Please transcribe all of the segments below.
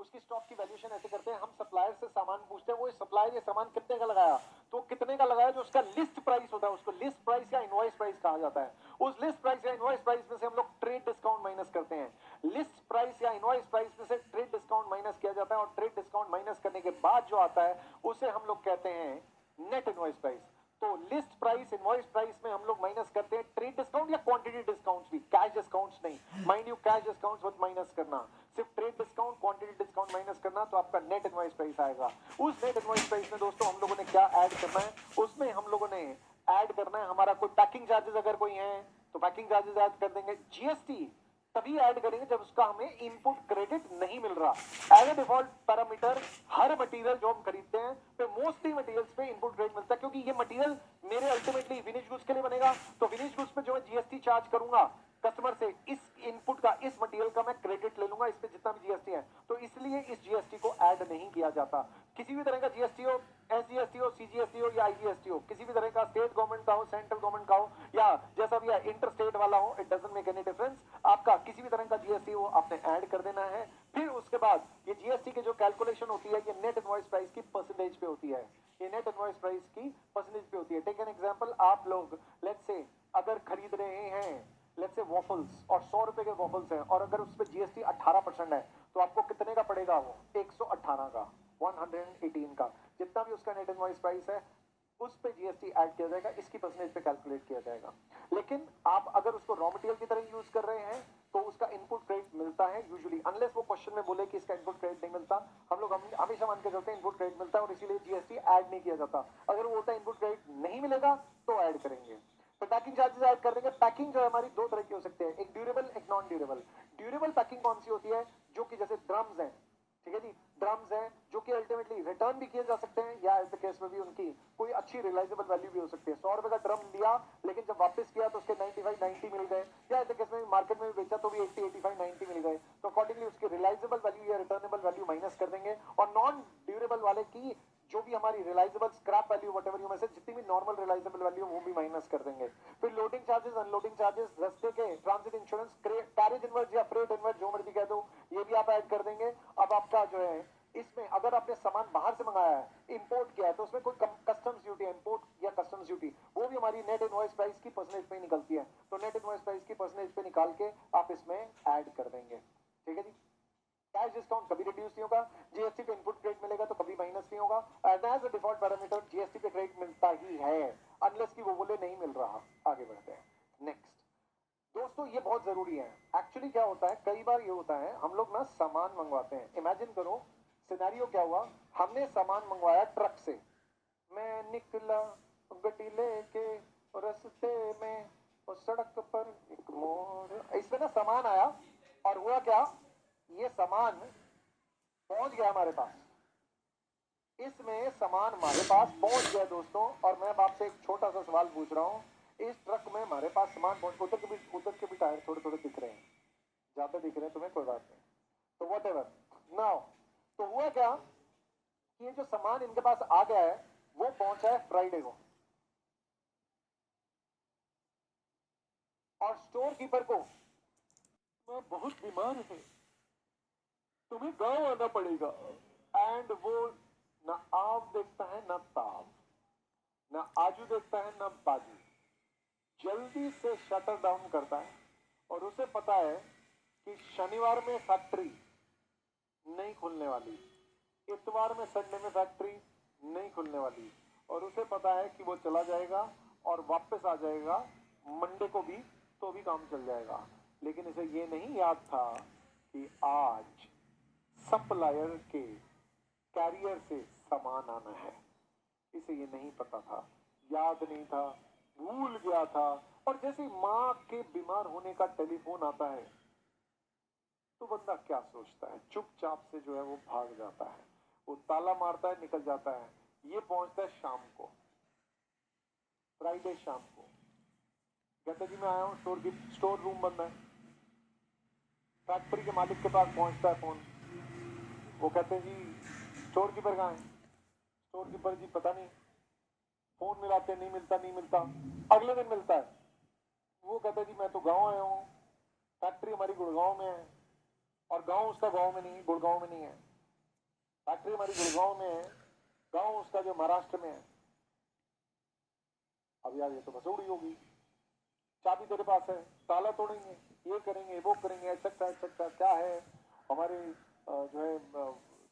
उसकी स्टॉक की वैल्यूएशन ऐसे करते हैं, हम सप्लायर से सामान पूछते हैं, वो सप्लायर ये सामान कितने का लगाया, तो कितने का लगाया जो उसका लिस्ट प्राइस होता है उसको लिस्ट प्राइस या इनवॉइस प्राइस कहा जाता है। उस लिस्ट प्राइस या इनवॉइस प्राइस में से हम लोग ट्रेड डिस्काउंट माइनस करते हैं। लिस्ट प्राइस या इनवॉइस प्राइस में से ट्रेड डिस्काउंट माइनस किया जाता है और ट्रेड डिस्काउंट माइनस करने के बाद जो आता है उसे हम लोग कहते हैं नेट इनवॉइस प्राइस। तो लिस्ट प्राइस इनवॉइस प्राइस में हम लोग माइनस करते हैं ट्रेड डिस्काउंट या क्वांटिटी डिस्काउंट्स भी, कैश डिस्काउंट्स नहीं, माइंड यू कैश डिस्काउंट्स मत माइनस करना, सिर्फ trade discount quantity discount minus करना, तो आपका नेट इनवॉइस प्राइस आएगा। उस नेट इनवॉइस प्राइस में दोस्तों हम लोगों ने क्या ऐड करना है, उसमें हम लोगों ने ऐड करना है हमारा कोई पैकिंग चार्जेस अगर कोई है तो पैकिंग चार्जेस ऐड कर देंगे। जीएसटी तभी ऐड करेंगे जब उसका हमें इनपुट क्रेडिट नहीं मिल रहा। एज ए डिफॉल्ट पैरामीटर हर मटेरियल जो हम खरीदते हैं पे मोस्टली मटेरियल्स पे इनपुट क्रेडिट मिलता है, क्योंकि ये मटेरियल मेरे अल्टीमेटली फिनिश गुड्स के लिए बनेगा, तो फिनिश गुड्स पे जो मैं जीएसटी चार्ज करूंगा कस्टमर से, इस इनपुट का इस मटेरियल का मैं क्रेडिट ले लूंगा, इस पे जितना भी जीएसटी है, तो इसलिए इस जीएसटी को ऐड नहीं किया जाता। किसी भी तरह का जीएसटी हो, एसजीएसटी हो, सीजीएसटी हो या आईजीएसटी हो, किसी भी तरह का स्टेट गवर्नमेंट का हो, सेंट्रल गवर्नमेंट का हो या जैसा भी है इंटर स्टेट वाला हो, it doesn't make any difference, आपका किसी भी तरह का जीएसटी हो आपने ऐड कर देना है। फिर उसके बाद ये जीएसटी की जो कैलकुलेशन होती है ये नेट इनवॉइस प्राइस की परसेंटेज पे होती है, ये नेट इनवॉइस प्राइस की परसेंटेज पे होती है। टेक एन एग्जांपल, आप लोग लेट्स से अगर खरीद रहे हैं लेट्स से वॉफल्स और 100 रुपए के वॉफल्स हैं और अगर उस पे जीएसटी 18% है तो आपको कितने का पड़ेगा, वो 118 का, 118 का, जितना भी उसका नेट इनवॉइस प्राइस है उस पे जीएसटी ऐड किया जाएगा, इसकी परसेंटेज पे कैलकुलेट किया जाएगा। लेकिन आप अगर उसको रॉ मटेरियल की तरह यूज कर रहे हैं तो उसका इनपुट क्रेडिट मिलता है यूजुअली, अनलेस वो क्वेश्चन में बोले कि इसका इनपुट क्रेडिट नहीं मिलता, हम लोग हमेशा मान के चलते हैं इनपुट क्रेडिट मिलता है और इसीलिए जीएसटी ऐड नहीं किया जाता। अगर वो बोलता है इनपुट क्रेडिट नहीं मिलेगा तो ऐड करेंगे। तो पैकिंग चार्जेस ऐड कर देंगे। पैकिंग जो है हमारी दो तरह की हो सकते हैं, एक ड्यूरेबल एक नॉन ड्यूरेबल। ड्यूरेबल पैकिंग कौन सी होती है, जो कि जैसे ड्रम्स हैं, ठीक है जी, ड्रम्स हैं जो कि अल्टीमेटली रिटर्न भी किए जा सकते हैं या ऐसे केस में भी उनकी कोई अच्छी रियलाइजेबल वैल्यू भी हो सकती है। 100 रुपए का ड्रम लिया लेकिन जब वापस किया तो उसके 95 90 मिल गए, या ऐसे केस में मार्केट में भी बेचा तो भी 80 85 90 मिल गए, तो अकॉर्डिंगली उसकी रियलाइजेबल वैल्यू या रिटर्नेबल वैल्यू माइनस कर देंगे। और नॉन ड्यूरेबल वाले की जो भी हमारी realisable scrap value whatever you में से जितनी भी नॉर्मल रियलाइजेबल वैल्यू वो भी माइनस कर देंगे। फिर लोडिंग चार्जेस, अनलोडिंग चार्जेस, रस्ते के ट्रांजिट इंश्योरेंस, कैरेज इनवर्स या फ्रेट इनवर्स जो मर्जी कह दो, ये भी आप ऐड कर देंगे। अब आपका जो है इसमें अगर आपने सामान बाहर से मंगाया है, इंपोर्ट किया है, तो उसमें कोई कस्टम्स ड्यूटी, इंपोर्ट या कस्टम्स ड्यूटी, वो भी हमारी नेट इनवॉइस प्राइस की परसेंटेज पे निकलती है, तो नेट इनवॉइस प्राइस की परसेंटेज पे निकाल के आप इसमें ऐड कर देंगे। ठीक है जी। कैश डिस्काउंट कभी रिड्यूस नहीं होगा, जीएसटी पे इनपुट क्रेडिट मिलेगा तो कभी माइनस नहीं होगा। As a default parameter GST पे क्रेडिट मिलता ही है, अनलेस कि वो बोले नहीं मिल रहा। आगे बढ़ते हैं नेक्स्ट। दोस्तों ये बहुत जरूरी है। एक्चुअली क्या होता है, कई बार ये होता है हम लोग ना सामान मंगवाते हैं, इमेजिन करो सिनेरियो क्या हुआ, हमने सामान मंगवाया ट्रक से, मैं निकला गड्डी लेके रस्ते में और सड़क पर एक मोड़, इसमें ना सामान आया और हुआ क्या, ये सामान पहुंच गया हमारे पास, इसमें सामान हमारे पास पहुंच गया दोस्तों। और मैं आपसे एक छोटा सा सवाल पूछ रहा हूं, इस ट्रक में हमारे पास सामान पहुंच, उधर के भी टायर थोड़े थोड़े दिख रहे हैं, ज्यादा दिख रहे हैं तुम्हें कोई बात नहीं, तो वट एवर नाउ, तो हुआ क्या, ये जो सामान इनके पास आ गया है वो पहुंचा है फ्राइडे को, और स्टोर कीपर को मैं बहुत बीमार है, तुम्हें गांव आना पड़ेगा, एंड वो ना आप देखता है ना ताप, ना आजू देखता है ना बाजू, जल्दी से शटर डाउन करता है। और उसे पता है कि शनिवार में फैक्ट्री नहीं खुलने वाली, इतवार में संडे में फैक्ट्री नहीं खुलने वाली, और उसे पता है कि वो चला जाएगा और वापस आ जाएगा मंडे को भी, तो भी काम चल जाएगा। लेकिन इसे ये नहीं याद था कि आज सप्लायर के कैरियर से सामान आना है, इसे ये नहीं पता था, याद नहीं था, भूल गया था। और जैसे माँ के बीमार होने का टेलीफोन आता है तो बंदा क्या सोचता है, चुपचाप से जो है वो भाग जाता है, वो ताला मारता है, निकल जाता है। ये पहुंचता है शाम को, फ्राइडे शाम को, कहते जी मैं आया हूँ, स्टोर रूम बंद है। फैक्ट्री के मालिक के पास पहुंचता है फोन, वो कहते हैं जी स्टोर कीपर कहाँ है, स्टोर कीपर जी पता नहीं, फोन मिलाते नहीं मिलता नहीं मिलता, अगले दिन मिलता है, वो कहता है जी मैं तो गांव आया हूँ, फैक्ट्री हमारी गुड़गांव में है, और गांव उसका गांव में नहीं, गुड़गांव में नहीं है। फैक्ट्री हमारी गुड़गांव में है, गांव उसका जो महाराष्ट्र में है। अब यार ये तो भसौड़ी होगी, चाबी तेरे पास है, ताला तोड़ेंगे, ये करेंगे, वो करेंगे, एक्सेट्रा एक्सेट्रा, क्या है हमारे जो है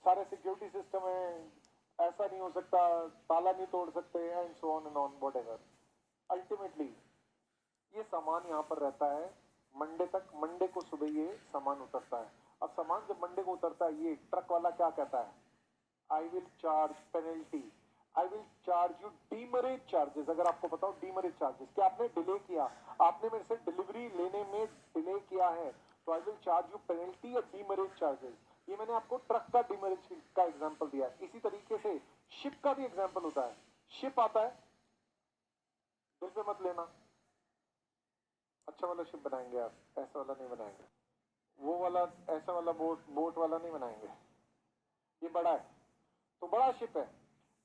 सारे सिक्योरिटी सिस्टम है, ऐसा नहीं हो सकता, ताला नहीं तोड़ सकते, and so on and on whatever. Ultimately ये सामान यहाँ पर रहता है मंडे तक, मंडे को सुबह ये सामान उतरता है। अब सामान जब मंडे को उतरता है, ये ट्रक वाला क्या कहता है, I will charge penalty, I will charge you demurrage charges. अगर आपको बताओ डीमरेज चार्जेस, कि आपने डिले किया, आपने मेरे से डिलीवरी लेने में डिले किया है, तो आई विल चार्ज यू पेनल्टी या डीमरेज चार्जेस। ये मैंने आपको ट्रक का डीमरेज का एग्जांपल दिया है। इसी तरीके से शिप का भी एग्जांपल होता है। शिप आता है, दिल पे मत लेना, अच्छा वाला शिप बनाएंगे आप, ऐसा वाला नहीं बनाएंगे, वो वाला ऐसा वाला बोट वाला नहीं बनाएंगे, ये बड़ा है तो बड़ा शिप है।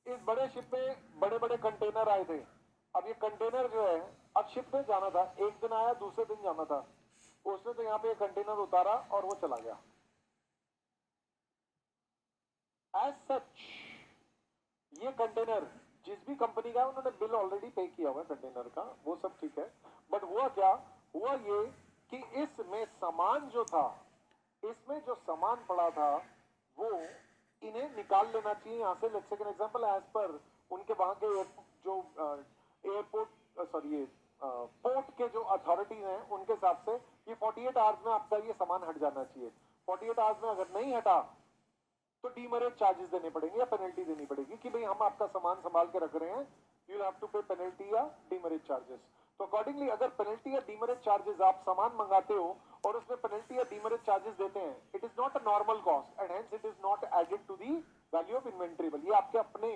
इस बड़े शिप में बड़े बड़े कंटेनर आए थे। अब ये कंटेनर जो है, अब शिप में जाना था, एक दिन आया, दूसरे दिन जाना था, उसने तो यहाँ पे कंटेनर उतारा और वो चला गया। एज सच ये कंटेनर जिस भी कंपनी का है, उन्होंने बिल ऑलरेडी पे किया हुआ है कंटेनर का, वो सब ठीक है। बट हुआ क्या, हुआ ये कि इसमें सामान जो था, इसमें जो सामान पड़ा था, वो इन्हें निकाल लेना चाहिए यहाँ से। Let's take an example, as per उनके वहां के जो एयरपोर्ट सॉरी ये पोर्ट के जो अथॉरिटीज हैं, उनके हिसाब से ये 48 आवर्स में आपका ये सामान हट जाना चाहिए। 48 आवर्स में अगर नहीं हटा तो डीमरेज चार्जेस देने पड़ेंगे या पेनल्टी देनी पड़ेगी, कि भाई हम आपका सामान संभाल के रख रहे हैं, यू हैव टू पे पेनल्टी या डीमरेज चार्जेस। तो अकॉर्डिंगली अगर पेनल्टी या डीमरेज चार्जेस आप सामान मंगाते हो और उसमें पेनल्टी या डीमरेज चार्जेस देते हैं, it is not a normal cost and hence it is not added to the value of inventory. ये आपके अपने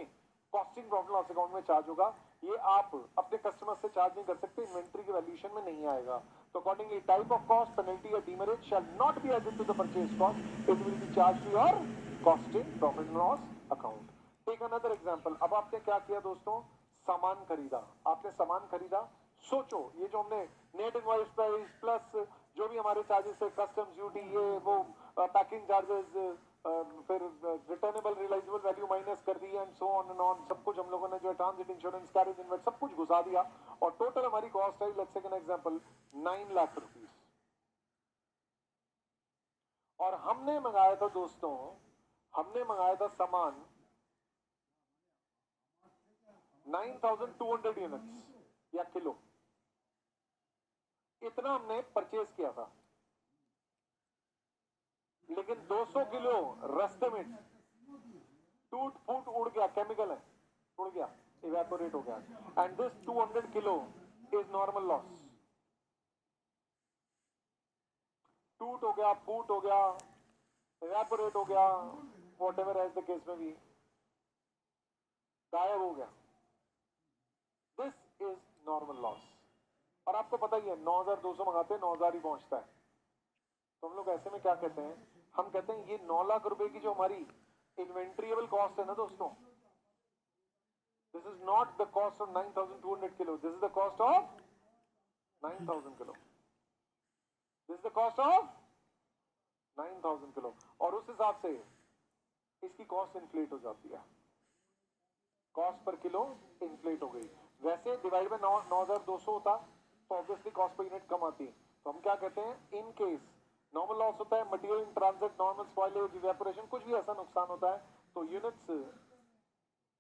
कॉस्टिंग प्रॉफिट लॉस अकाउंट में चार्ज होगा, ये आप अपने कस्टमर से चार्ज नहीं कर सकते, इन्वेंट्री के वैल्यूएशन में नहीं आएगा। तो accordingly type of cost, penalty या demurrage shall not be added to the purchase cost, it will be charge to your costing profit and loss account. Take another example. अब आपने क्या किया दोस्तों, सामान खरीदा, आपने सामान खरीदा, सोचो ये जो हमने नेट इनवॉइस प्राइस प्लस जो भी हमारे चार्जेस है, कस्टम्स ड्यूटी, ये वो पैकिंग चार्जेस, फिर रिटर्नेबल रियलाइजेबल वैल्यू माइनस कर दी, and so on and on, सब कुछ हम लोगों ने जो है ट्रांजिट इंश्योरेंस, कैरेज इन्वेस्ट, सब कुछ घुसा दिया, और टोटल हमारी कॉस्ट है, let's take an example, 9 lakh rupees. और हमने मंगाया था दोस्तों, हमने मंगाया था सामान 9,200 यूनिट्स या किलो, इतना हमने परचेज किया था। लेकिन 200 किलो रास्ते में टूट फूट उड़ गया, केमिकल है, उड़ गया, इवेपोरेट हो गया, and this 200 kilo is normal loss. टूट हो गया, फूट हो गया, इवेपोरेट हो गया, व्हाटएवर एज द केस में भी, गायब हो गया, दिस इज नॉर्मल लॉस। और आपको पता ही है 9,200 मंगाते हैं, 9,000 ही पहुंचता है। तो हम लोग ऐसे में क्या कहते हैं, हम कहते हैं ये 9 लाख रुपए की जो हमारी इन्वेंट्रीएबल कॉस्ट है ना दोस्तों, this is not the cost of 9,200 kilo, this is the cost of 9,000 kilo, this is the cost of 9,000 kilo. और उस हिसाब से इसकी कॉस्ट इन्फ्लेट हो जाती है, कॉस्ट पर किलो इन्फ्लेट हो गई। वैसे डिवाइड बाय 9,200 होता तो ऑब्वियसली कॉस्ट पर यूनिट कम आती। तो हम क्या कहते हैं, इन केस नॉर्मल लॉस होता है, material in transit, normal spoilage, evaporation, कुछ भी ऐसा नुकसान होता है, तो यूनिट्स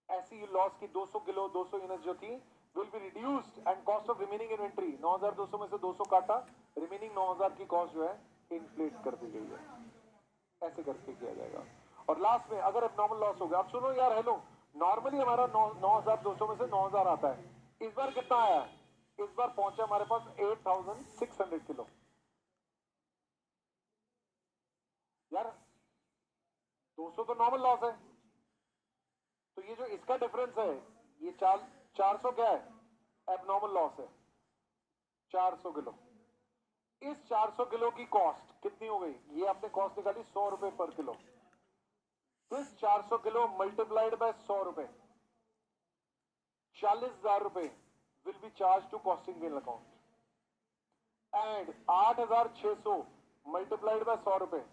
ऐसी लॉस की 200 किलो 200 यूनिट्स जो थी will be reduced, and cost of remaining inventory 9,200 में से 200 काटा, रिमेनिंग 9,000 की कॉस्ट जो है इन्फ्लेट कर दी गई है। ऐसे करके किया जाएगा। और लास्ट में अगर एबनॉर्मल लॉस हो गया, अब सुनो यार, हेलो, नॉर्मली हमारा 9,200 में से 9,000 आता है, इस बार कितना आया है, इस बार पहुंचा हमारे पास 8,600 किलो। यार 200 तो नॉर्मल लॉस है, तो ये जो इसका डिफरेंस है, ये 400 क्या है, एबनॉर्मल लॉस है, 400 किलो। इस 400 किलो की कॉस्ट कितनी हो गई, ये आपने कॉस्ट निकाली 100 रुपए पर kilo, this 400 kilo multiplied by 100 रुपए, 40,000 रुपए will be charge to costing bill account, and 8,600 multiplied by 100 रुपए,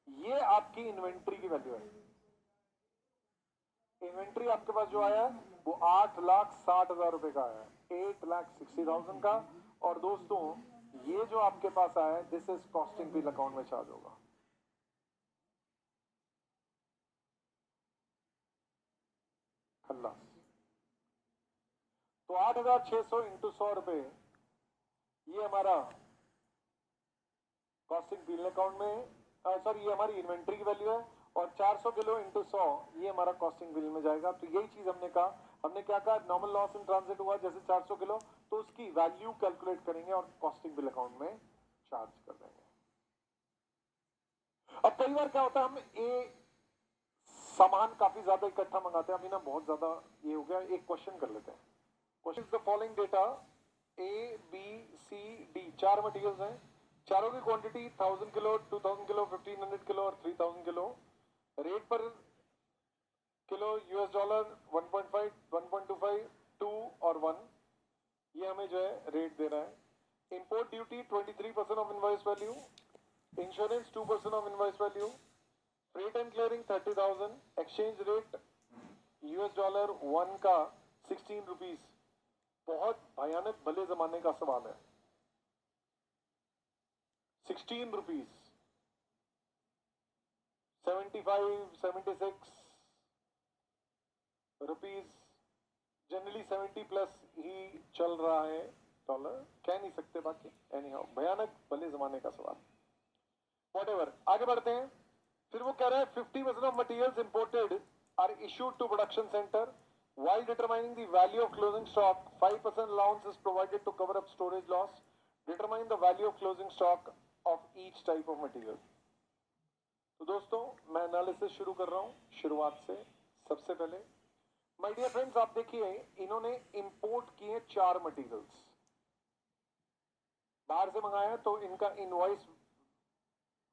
ये आपकी इन्वेंट्री की वैल्यू है। इन्वेंट्री आपके पास जो आया है वो 8,60,000 रुपए का आया है, 8,60,000 का। और दोस्तों ये जो आपके पास आया है this is costing bill account में चार्ज होगा। खल्लास। तो 8,600 इंटू 100 रुपए ये हमारा कॉस्टिंग बिल अकाउंट में, सॉरी ये हमारी इन्वेंट्री की वैल्यू है। और 400 किलो इंटू 100 ये हमारा कॉस्टिंग बिल में जाएगा। तो यही चीज हमने कहा, हमने क्या कहा, नॉर्मल लॉस इन ट्रांजिट हुआ जैसे 400 किलो, तो उसकी वैल्यू कैलकुलेट करेंगे और कॉस्टिंग बिल अकाउंट में चार्ज कर देंगे। अब कई बार क्या होता है, हम सामान काफी ज्यादा इकट्ठा मंगाते हैं। अभी ना बहुत ज्यादा ये हो गया, एक क्वेश्चन कर लेते हैं। Question the following data A B C D, 4 materials हैं, चारों की क्वांटिटी 1000 किलो, 2000 किलो, 1500 किलो और 3000 किलो। रेट पर किलो यूएस डॉलर 1.5, 1.25, 2 और 1, ये हमें जो है रेट दे रहा है। Import duty 23% of invoice value, insurance 2% of invoice value, freight and clearing 30,000, exchange rate US dollar 1 का 16 रुपीज। बहुत भयानक भले जमाने का सवाल है। 16 रुपीज, 75, 76 रुपीज, जनरली 70 प्लस ही चल रहा है डॉलर, कह नहीं सकते बाकी। एनीहाउ भयानक भले जमाने का सवाल, व्हाटएवर। आगे बढ़ते हैं। फिर वो कह रहा है 50% of materials imported are issued to production centre while determining the value of closing stock 5% allowance is provided to cover up storage loss. Determine the value of closing stock of each type of material. तो दोस्तों मैं analysis शुरू कर रहा हूं शुरुआत से। सबसे पहले माय डियर फ्रेंड्स आप देखिए, इन्होंने इंपोर्ट किए 4 मटेरियल्स, बाहर से मंगाया, तो इनका इनवॉइस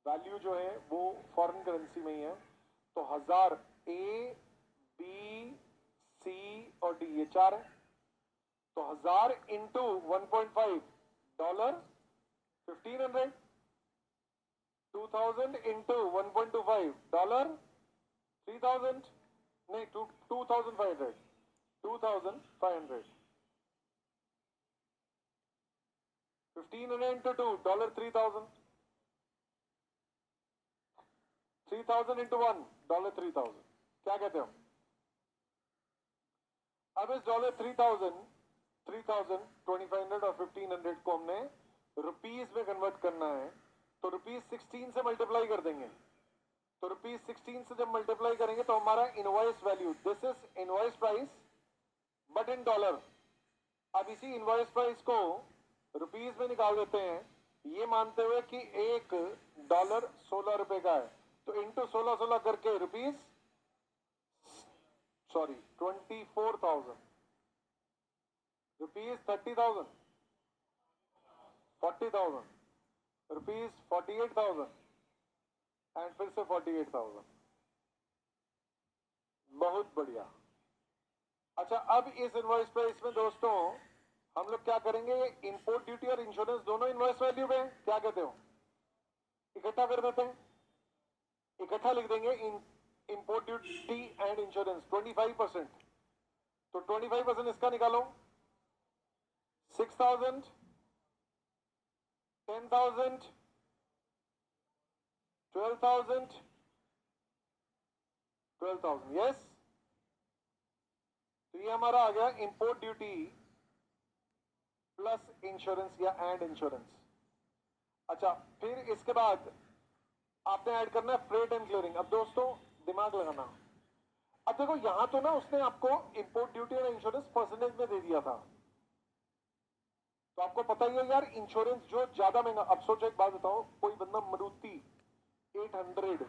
वैल्यू जो है वो फॉरेन करेंसी में ही है। तो 1000 ए बी सी और डी, ये 4 है। तो 1000 इंटू 1.5 डॉलर 1500, 2000 इंटू 1.25 डॉलर 3000, नहीं 2500, 2500, 1500 इंटू 2 डॉलर 3000, 3000 इंटू 1 डॉलर 3000। क्या कहते हो? अब इस डॉलर 3000, 2500 और 1500 को हमने रुपीस में कन्वर्ट करना है। तो रुपीस 16 से मल्टीप्लाई कर देंगे। तो रुपीस 16 से जब मल्टीप्लाई करेंगे तो हमारा invoice value, this is invoice price but in dollar. अब इसी इनवॉइस प्राइस को रुपीस में निकाल देते हैं, ये मानते हुए कि एक डॉलर 16 रुपए का है। तो इंटू 16 करके rupees, sorry 24,000 rupees, 30,000, 40,000 rupees, 48,000 and फिर से 48,000। बहुत बढ़िया। अच्छा अब इस इनवॉइस प्राइस में दोस्तों हम लोग क्या करेंगे, इंपोर्ट ड्यूटी और इंश्योरेंस दोनों इनवॉइस वैल्यू में, क्या कहते हो, इकट्ठा कर देते हैं, इकट्ठा लिख देंगे। इंपोर्ट ड्यूटी एंड इंश्योरेंस 25%, तो 25% इसका निकालो, 6,000, 10,000, 12,000, 12,000, यस। तो ये हमारा आ गया इंपोर्ट ड्यूटी प्लस इंश्योरेंस या एंड इंश्योरेंस। अच्छा फिर इसके बाद आपने ऐड करना है फ्रेट एंड क्लियरिंग। अब दोस्तों दिमाग लगाना, अब देखो यहां तो ना उसने आपको इंपोर्ट ड्यूटी और इंश्योरेंस परसेंटेज में दे दिया था, तो आपको पता ही है यार इंश्योरेंस जो ज्यादा महंगा। अब सोचो एक बात बताओ, कोई बंदा मारुति 800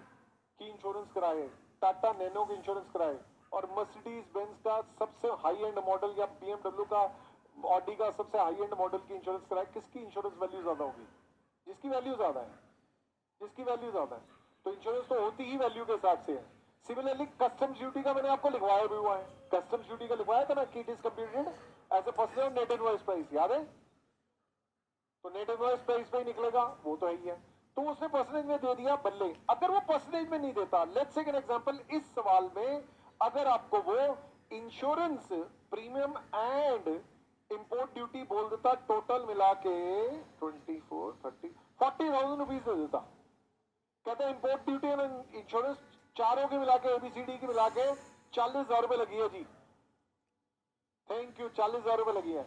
की इंश्योरेंस कराए, टाटा नैनो की इंश्योरेंस कराए और मर्सिडीज बेंज का सबसे हाई एंड मॉडल या बीएमडब्ल्यू का, ऑडी का सबसे हाई एंड मॉडल की इंश्योरेंस कराए, किसकी इंश्योरेंस वैल्यू ज्यादा होगी? जिसकी वैल्यू ज्यादा है, जिसकी वैल्यू ज्यादा है। तो इंश्योरेंस तो होती ही वैल्यू के हिसाब से है। सिमिलरली कस्टम्स ड्यूटी का मैंने आपको लिखवाया भी हुआ है, कस्टम्स ड्यूटी का लिखवाया था ना कि it is computed as a percentage of net invoice price, याद है? तो नेट इनवॉइस प्राइस पे ही निकलेगा, वो तो है ही है। तो उसने परसेंटेज में दे दिया, बल्ले। अगर वो परसेंटेज में नहीं देता, लेट्स टेक एन एग्जांपल, इस सवाल में अगर आपको वो insurance premium and import duty बोल देता टोटल मिला के 24, 30, 40,000 रुपीज दे देता, कहते हैं इंपोर्ट ड्यूटी एंड इंश्योरेंस चारों के मिला के एबीसीडी के मिला के 40,000 रुपए लगी है जी, थैंक यू, 40,000 रुपए लगी है।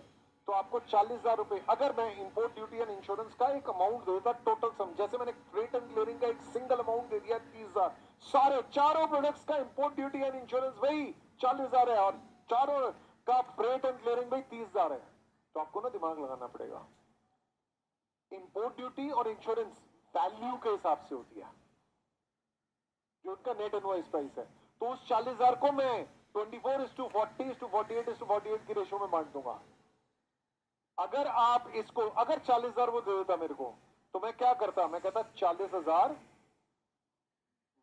तो आपको 40,000 रुपए अगर मैं इंपोर्ट ड्यूटी एंड इंश्योरेंस का एक अमाउंट देता टोटल सम, जैसे मैंने फ्रेट एंड क्लियरिंग का एक सिंगल अमाउंट दे दिया 30,000, सारे चारों प्रोडक्ट्स का इंपोर्ट ड्यूटी एंड इंश्योरेंस वही 40,000 है और चारों का फ्रेट एंड क्लियरिंग भाई 30,000 है, तो आपको ना दिमाग लगाना पड़ेगा। इंपोर्ट ड्यूटी और इंश्योरेंस वैल्यू के हिसाब से होती है, जो उनका नेट इनवॉइस प्राइस है। तो उस 40,000 को मैं 24:40:48:48 की रेशो में बांट दूंगा। अगर आप इसको, अगर 40,000 वो दे देता मेरे को, तो मैं क्या करता, मैं कहता 40,000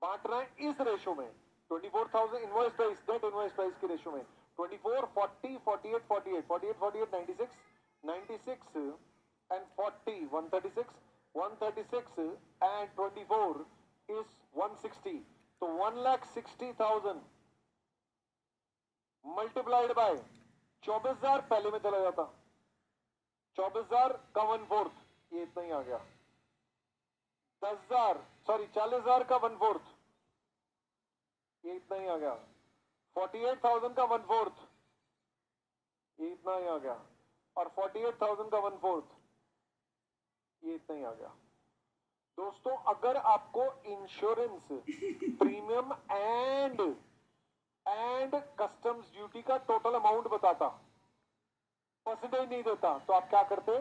बांटना है इस रेशो में, 24,000 invoice price net invoice price की रेशो में, 24, 40, 48, 48, 48, 48, 96, 96 एंड 40, 136, 136 एंड 24 is 160, तो 1,60,000 मल्टीप्लाइड बाय 24,000 पहले में चला जाता, 24,000 का 1/4, ये इतना ही आ गया। 10,000 सॉरी 40,000 का 1/4, ये इतना ही आ गया। 48,000 का 1/4, ये इतना ही आ गया। और 48,000 का 1/4, ये इतना ही आ गया। दोस्तों अगर आपको insurance premium and customs duty का टोटल अमाउंट बताता, परसेंटेज नहीं देता, तो आप क्या करते,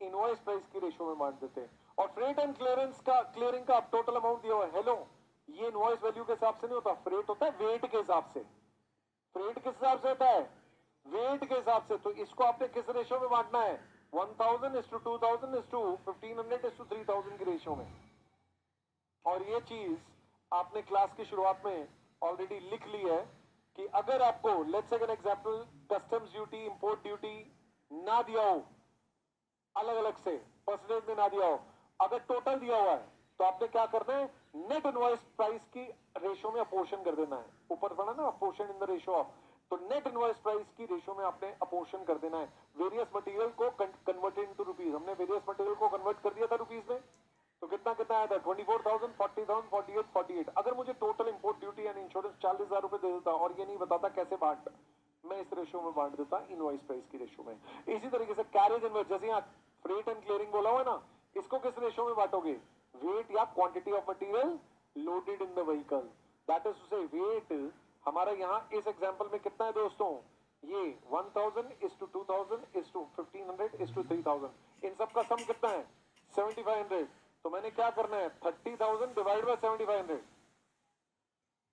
इनवॉइस प्राइस की रेशो में बांट देते। और फ्रेट एंड क्लियरिंग का आप टोटल अमाउंट दिया हुआ है, हेलो, ये इनवॉइस वैल्यू के हिसाब से नहीं होता, फ्रेट होता है वेट के हिसाब से। फ्रेट किस हिसाब से होता है, वेट के हिसाब से। तो इसको आपने किस रेशो में बांटना है, 1,000:2,000:1,500:3,000 की रेशो में। और ये चीज आपने क्लास की शुरुआत में ऑलरेडी लिख ली है कि अगर आपको let's say example customs duty import duty ना दिया हो, अलग अलग से परसेंटेज में ना दिया हो, अगर टोटल दिया हुआ है, तो आपने क्या करना है, नेट इनवॉइस प्राइस की रेशो में अपोर्शन कर देना है। ऊपर पढ़ा ना apportion in the ratio of, तो नेट इनवॉइस प्राइस की रेशो में आपने अपोर्शन कर देना है। वेरियस मटेरियल को कन्वर्टेड इनटू रुपीज, हमने वेरियस मटेरियल को कन्वर्ट कर दिया था रुपीज में, तो कितना कितना आया था, 24,000, 40,000, 48, 48। अगर मुझे total import duty and insurance 40,000 रुपए दे देता और ये नहीं बताता कैसे बांट, मैं इस रेशो में बांट देता इनवॉइस प्राइस की रेशो में। इसी तरीके से कैरेज इनवॉइस, जैसे यहाँ फ्रेट एंड क्लियरिंग बोला हुआ है ना, इसको किस रेशो में बांटोगे, वेट या quantity of material loaded in the vehicle, that is to say weight हमारा यहाँ इस एग्जांपल में कितना है दोस्तों, ये 1,000:2,000:1500:3,000, इन सब का सम कितना है 7,500। तो मैंने क्या करना है, 30,000 डिवाइड बाय 7,500,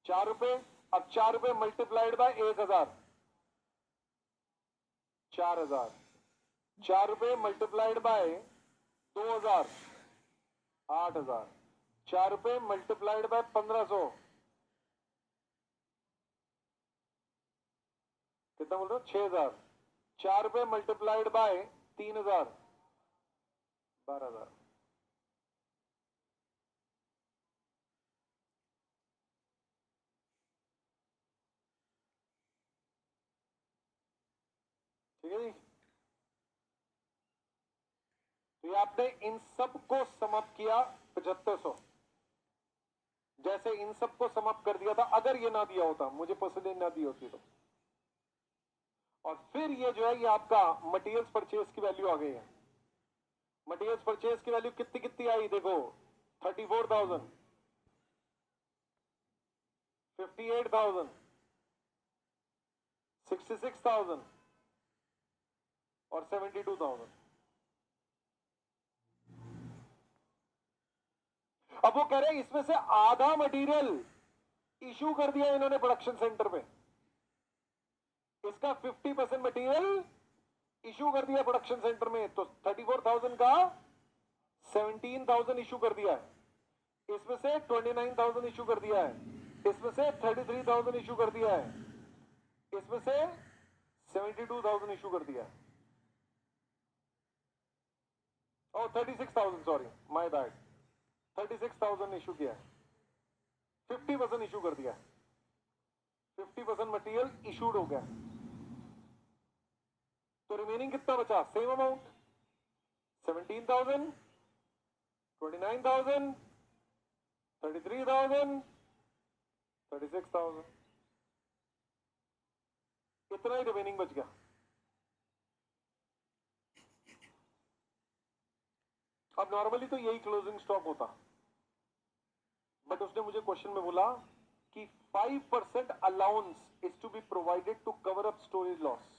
4 रुपए। अब 4 रुपए मल्टीप्लाइड बाय 1,000, 4,000, 4 रुपए मल्टीप्लाइड बाय 2,000, 8,000, 4 रुपए मल्टीप्लाइड बाय 1,500, कितना बोल रहे हो, 6,000, 4 रुपए मल्टीप्लाइड बाय 3,000, 12,000। ठीक है जी, तो ये आपने इन सब को समाप्त किया 7,500, जैसे इन सब को समाप्त कर दिया था। अगर ये ना दिया होता, मुझे परसेंटेज ना दी होती तो, और फिर ये जो है ये आपका मटेरियल्स परचेज की वैल्यू आ गई है। मटेरियल्स परचेज की वैल्यू कितनी कितनी आई देखो, 34,000, 58,000, 66,000 और 72,000। अब वो कह रहे हैं इसमें से आधा मटेरियल इशू कर दिया इन्होंने प्रोडक्शन सेंटर में, इसका 50% मटेरियल इशू कर दिया प्रोडक्शन सेंटर में, तो 34,000 का 17,000 इशू कर दिया है, इसमें से 29,000 इशू कर दिया है, इसमें से 33,000 इशू कर दिया है, इसमें से 72,000 इशू कर दिया है, और 36,000 सॉरी माय बैड, 36,000 इशू किया है, 50% इशू कर दिया है। 50% मटेरियल इशूड हो गया, तो रिमेनिंग कितना बचा? सेम अमाउंट 17,000, 29,000, 33,000, 36,000, इतना ही रिमेनिंग बच गया। अब नॉर्मली तो यही क्लोजिंग स्टॉक होता, बट उसने मुझे क्वेश्चन में बोला कि 5% allowance is to be provided to cover up storage loss.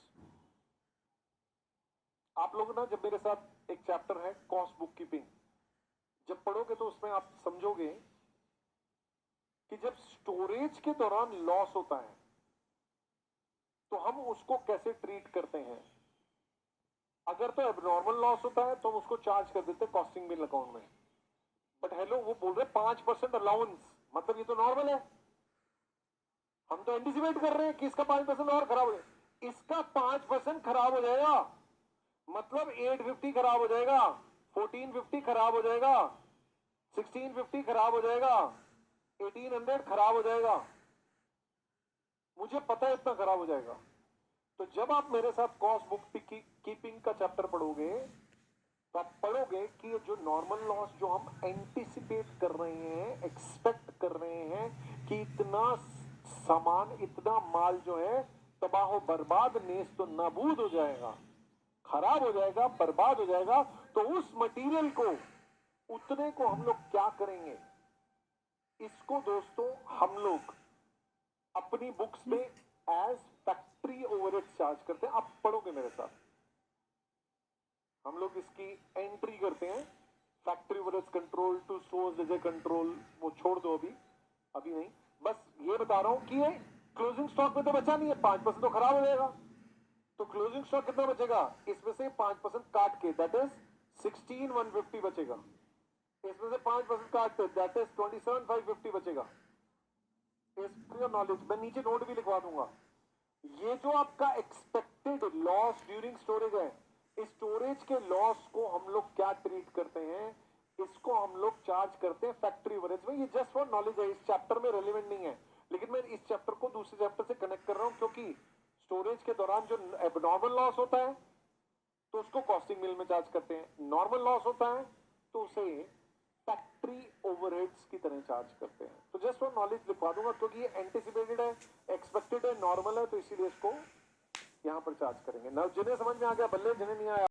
आप लोग ना, जब मेरे साथ एक चैप्टर है कॉस्ट बुक कीपिंग, जब पढ़ोगे तो उसमें आप समझोगे कि जब स्टोरेज के दौरान लॉस होता है तो हम उसको कैसे ट्रीट करते हैं। अगर तो एबनॉर्मल लॉस होता है तो हम उसको चार्ज कर देते हैं कॉस्टिंग बिल अकाउंट में, बट हेलो वो बोल रहे 5% अलाउंस, मतलब ये तो नॉर्मल है। हम तो एंटिसिपेट कर रहे हैं कि इसका 5% और खराब हो जाएगा, इसका 5% खराब हो जाएगा, मतलब 850 खराब हो जाएगा, 1450 खराब हो जाएगा, 1650 खराब हो जाएगा, 1800 खराब हो जाएगा, मुझे पता है इतना खराब हो जाएगा। तो जब आप मेरे साथ कॉस्ट बुक कीपिंग का चैप्टर पढ़ोगे तो आप पढ़ोगे कि जो नॉर्मल लॉस जो हम एंटिसिपेट कर रहे हैं, एक्सपेक्ट कर रहे हैं कि इतना सामान, इतना माल जो है तबाह बर्बाद, नेस्त तो नाबूद हो जाएगा, खराब हो जाएगा, बर्बाद हो जाएगा, तो उस मटेरियल को, उतने को हम लोग क्या करेंगे? इसको दोस्तों हम लोग अपनी बुक्स में एज फैक्ट्री ओवरहेड चार्ज करते हैं। आप पढ़ोगे मेरे साथ, हम लोग इसकी एंट्री करते हैं, factory overhead control to source डिजे कंट्रोल, वो छोड़ दो अभी, अभी नहीं, बस ये बता रहा हूं कि ये क्लोजिंग स्टॉक में तो बचा नहीं है, 5% तो खराब हो जाएगा, तो क्लोजिंग स्टॉक कितना बचेगा? इसमें से 5% काट के, दैट इज 16,150 बचेगा, इसमें से 5% काट के, दैट इज 27,550 बचेगा। इसका नॉलेज मैं नीचे नोट भी लिखवा दूंगा। ये जो आपका एक्सपेक्टेड लॉस ड्यूरिंग स्टोरेज है, इस स्टोरेज के लॉस को हम लोग क्या ट्रीट करते हैं? इसको हम लोग चार्ज करते हैं फैक्ट्री ओवरहेड्स में। ये जस्ट फॉर नॉलेज है, इस चैप्टर में रेलेवेंट नहीं है, लेकिन मैं इस चैप्टर को दूसरे चैप्टर से कनेक्ट कर रहा हूं, क्योंकि स्टोरेज के दौरान जो एबनॉर्मल लॉस होता है तो उसको कॉस्टिंग बिल में चार्ज करते हैं, नॉर्मल लॉस होता है तो उसे फैक्ट्री ओवरहेड्स की तरह चार्ज करते हैं। तो जस्ट फॉर नॉलेज लिखवा दूंगा, क्योंकि ये एंटिसिपेटेड है, एक्सपेक्टेड है, नॉर्मल है, तो इसीलिए इसको यहां पर चार्ज करेंगे ना। जिन्हें समझ में आ गया बल्ले, जिन्हें नहीं आया